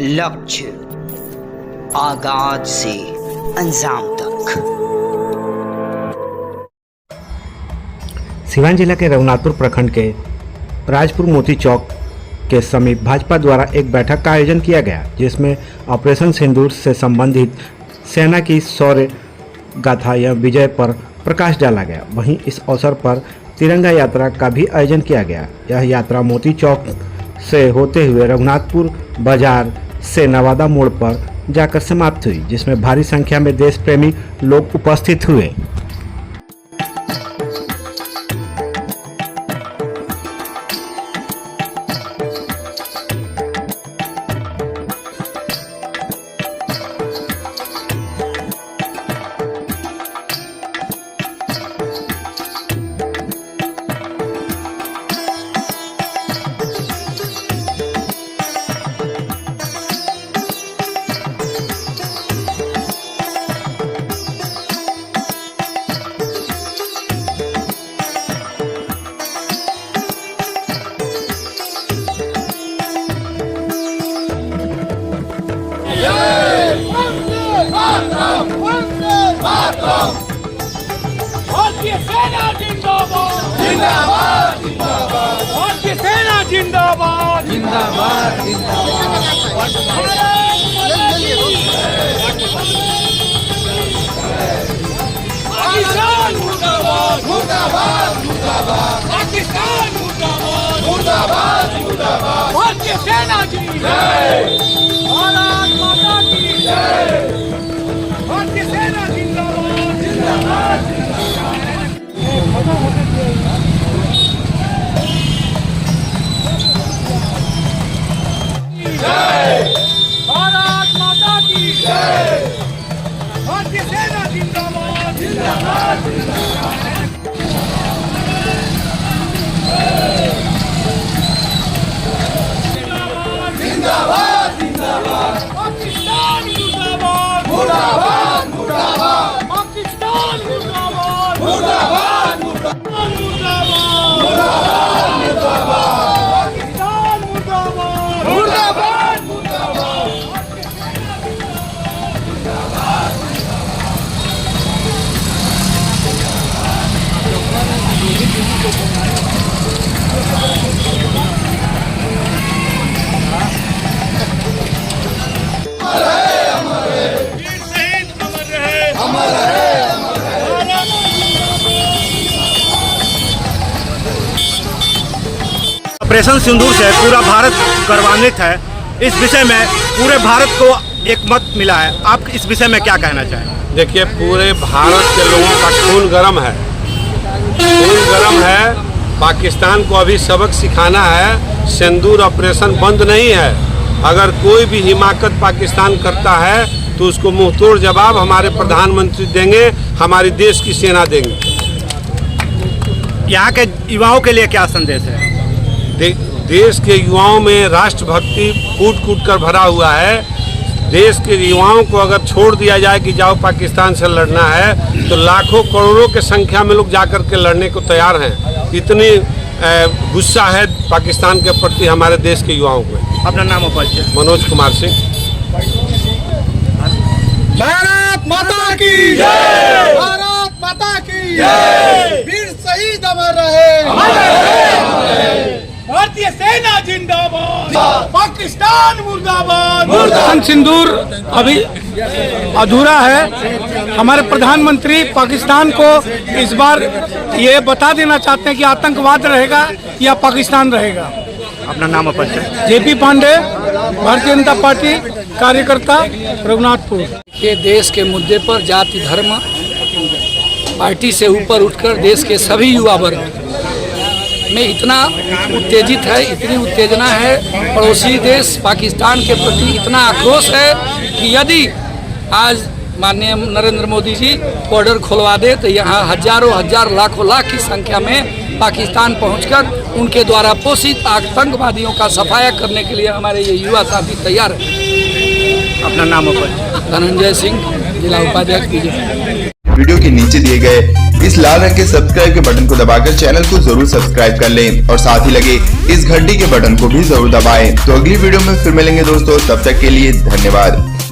लक्ष्य आगाज से अंजाम तक। सिवान जिला के रघुनाथपुर प्रखंड के राजपुर मोती चौक के समीप भाजपा द्वारा एक बैठक का आयोजन किया गया, जिसमें ऑपरेशन सिंदूर से संबंधित सेना की शौर्य गाथा या विजय पर प्रकाश डाला गया। वहीं इस अवसर पर तिरंगा यात्रा का भी आयोजन किया गया। यह यात्रा मोती चौक से होते हुए रघुनाथपुर बाजार से नवादा मोड़ पर जाकर समाप्त हुई, जिसमें भारी संख्या में देश प्रेमी लोग उपस्थित हुए। भारतीय सेना जिंदाबाद जिंदाबाद जिंदाबाद। भारतीय सेना जिंदाबाद जिंदाबाद पाकिस्तान मुर्दाबाद मुर्दाबाद मुर्दाबाद। पाकिस्तान मुर्दाबाद मुर्दाबाद मुर्दाबाद। भारतीय सेना की जय। भारत माता की जय। भारतीय सेना जिंदाबाद जिंदाबाद। जय। भारत माता की जय। भारतीय सेना जिंदाबाद जिंदाबाद जिंदाबाद जिंदाबाद। पाकिस्तान मुर्दाबाद मुर्दाबाद मुर्दाबाद। पाकिस्तान मुर्दाबाद मुर्दाबाद मुर्दाबाद मुर्दाबाद मुर्दाबाद। पाकिस्तान मुर्दाबाद मुर्दाबाद मुर्दाबाद। वीर शहीद अमर रहे अमर रहे अमर रहे। ऑपरेशन सिंदूर से पूरा भारत गौरवान्वित है। इस विषय में पूरे भारत को एक मत मिला है। आप इस विषय में क्या कहना चाहें? देखिए, पूरे भारत के लोगों का खून गर्म है, खून गर्म है। पाकिस्तान को अभी सबक सिखाना है। सिंदूर ऑपरेशन बंद नहीं है। अगर कोई भी हिमाकत पाकिस्तान करता है तो उसको मुंहतोड़ जवाब हमारे प्रधानमंत्री देंगे, हमारी देश की सेना देंगे। यहाँ के युवाओं के लिए क्या संदेश है? देश के युवाओं में राष्ट्रभक्ति कूट कूट कर भरा हुआ है। देश के युवाओं को अगर छोड़ दिया जाए कि जाओ पाकिस्तान से लड़ना है, तो लाखों करोड़ों के संख्या में लोग जाकर के लड़ने को तैयार हैं। इतनी गुस्सा है पाकिस्तान के प्रति हमारे देश के युवाओं को। अपना नाम और परिचय? मनोज कुमार सिंह। भारत माता की जय। भारत माता की जय। वीर शहीद अमर रहे अमर रहे। भारतीय सेना जिंदाबाद। पाकिस्तान मुर्दाबाद मुर्दाबाद। सिंदूर अभी अधूरा है। हमारे प्रधानमंत्री पाकिस्तान को इस बार ये बता देना चाहते हैं कि आतंकवाद रहेगा या पाकिस्तान रहेगा। अपना नाम और परिचय? जेपी पांडे, भारतीय जनता पार्टी कार्यकर्ता, रघुनाथपुर। के देश के मुद्दे पर जाति धर्म पार्टी से ऊपर उठकर देश के सभी युवा वर्ग में इतना उत्तेजित है, इतनी उत्तेजना है। पड़ोसी देश पाकिस्तान के प्रति इतना आक्रोश है कि यदि आज माननीय नरेंद्र मोदी जी बॉर्डर खुलवा दे तो यहाँ हजारों हजार लाखों लाख की संख्या में पाकिस्तान पहुंचकर उनके द्वारा पोषित आतंकवादियों का सफाया करने के लिए हमारे ये युवा साथी तैयार है। अपना नाम और परिचय? धनंजय सिंह, जिला उपाध्यक्ष बीजेपी। वीडियो के नीचे दिए गए इस लाल रंग के सब्सक्राइब के बटन को दबाकर चैनल को जरूर सब्सक्राइब कर लें और साथ ही लगे इस घंटी के बटन को भी जरूर दबाएं। तो अगली वीडियो में फिर मिलेंगे दोस्तों, तब तक के लिए धन्यवाद।